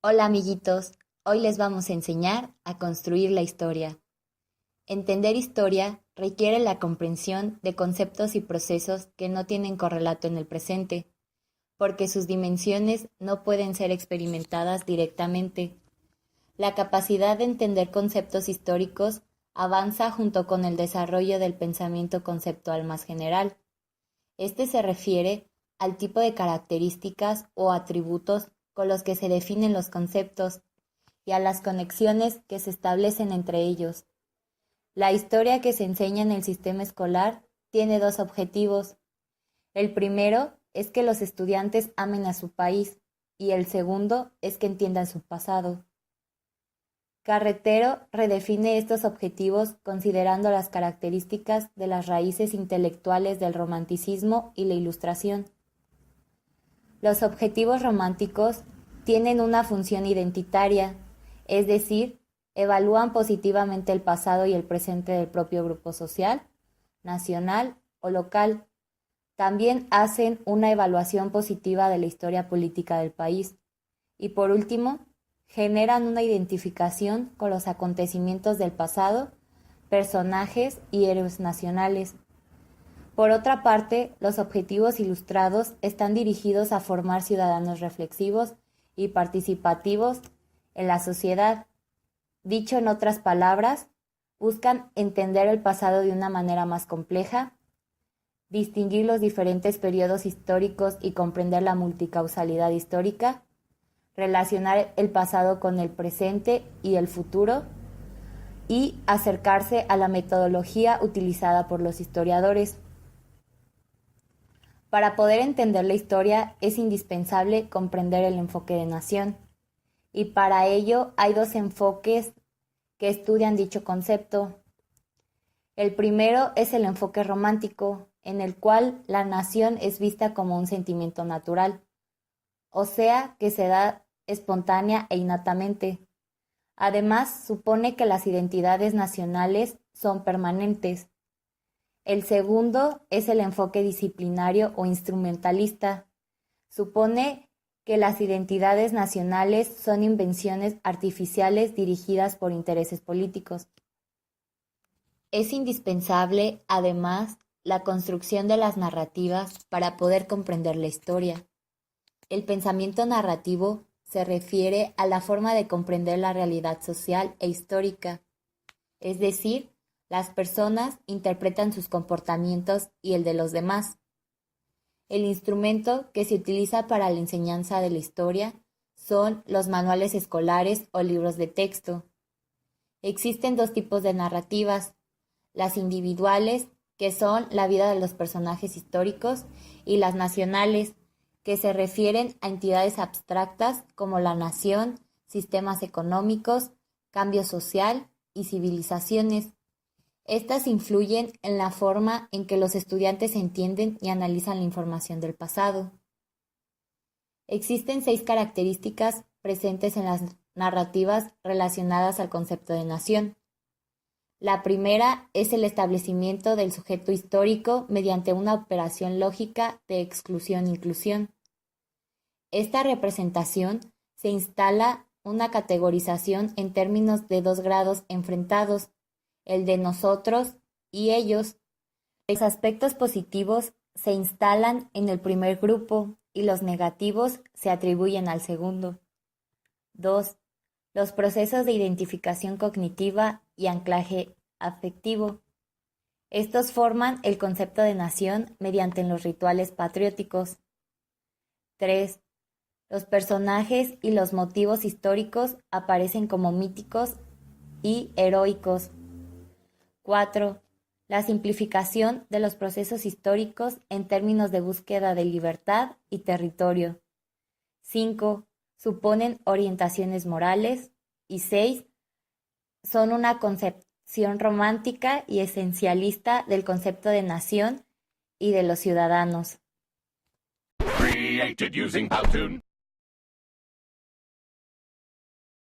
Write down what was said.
Hola amiguitos, hoy les vamos a enseñar a construir la historia. Entender historia requiere la comprensión de conceptos y procesos que no tienen correlato en el presente, porque sus dimensiones no pueden ser experimentadas directamente. La capacidad de entender conceptos históricos avanza junto con el desarrollo del pensamiento conceptual más general. Este se refiere al tipo de características o atributos con los que se definen los conceptos y a las conexiones que se establecen entre ellos. La historia que se enseña en el sistema escolar tiene dos objetivos. El primero es que los estudiantes amen a su país y el segundo es que entiendan su pasado. Carretero redefine estos objetivos considerando las características de las raíces intelectuales del romanticismo y la ilustración. Los objetivos románticos tienen una función identitaria, es decir, evalúan positivamente el pasado y el presente del propio grupo social, nacional o local. También hacen una evaluación positiva de la historia política del país. Y por último, generan una identificación con los acontecimientos del pasado, personajes y héroes nacionales. Por otra parte, los objetivos ilustrados están dirigidos a formar ciudadanos reflexivos y participativos en la sociedad. Dicho en otras palabras, buscan entender el pasado de una manera más compleja, distinguir los diferentes periodos históricos y comprender la multicausalidad histórica, relacionar el pasado con el presente y el futuro, y acercarse a la metodología utilizada por los historiadores. Para poder entender la historia es indispensable comprender el enfoque de nación, y para ello hay dos enfoques que estudian dicho concepto. El primero es el enfoque romántico, en el cual la nación es vista como un sentimiento natural, o sea, que se da espontánea e innatamente. Además, supone que las identidades nacionales son permanentes. El segundo es el enfoque disciplinario o instrumentalista. Supone que las identidades nacionales son invenciones artificiales dirigidas por intereses políticos. Es indispensable, además, la construcción de las narrativas para poder comprender la historia. El pensamiento narrativo se refiere a la forma de comprender la realidad social e histórica, es decir, las personas interpretan sus comportamientos y el de los demás. El instrumento que se utiliza para la enseñanza de la historia son los manuales escolares o libros de texto. Existen dos tipos de narrativas: las individuales, que son la vida de los personajes históricos, y las nacionales, que se refieren a entidades abstractas como la nación, sistemas económicos, cambio social y civilizaciones. Estas influyen en la forma en que los estudiantes entienden y analizan la información del pasado. Existen 6 características presentes en las narrativas relacionadas al concepto de nación. La primera es el establecimiento del sujeto histórico mediante una operación lógica de exclusión-inclusión. Esta representación se instala una categorización en términos de dos grados enfrentados, el de nosotros y ellos. Los aspectos positivos se instalan en el primer grupo y los negativos se atribuyen al segundo. 2. Los procesos de identificación cognitiva y anclaje afectivo. Estos forman el concepto de nación mediante los rituales patrióticos. 3. Los personajes y los motivos históricos aparecen como míticos y heroicos. 4. La simplificación de los procesos históricos en términos de búsqueda de libertad y territorio. 5. Suponen orientaciones morales. Y 6. Son una concepción romántica y esencialista del concepto de nación y de los ciudadanos. Created using Powtoon.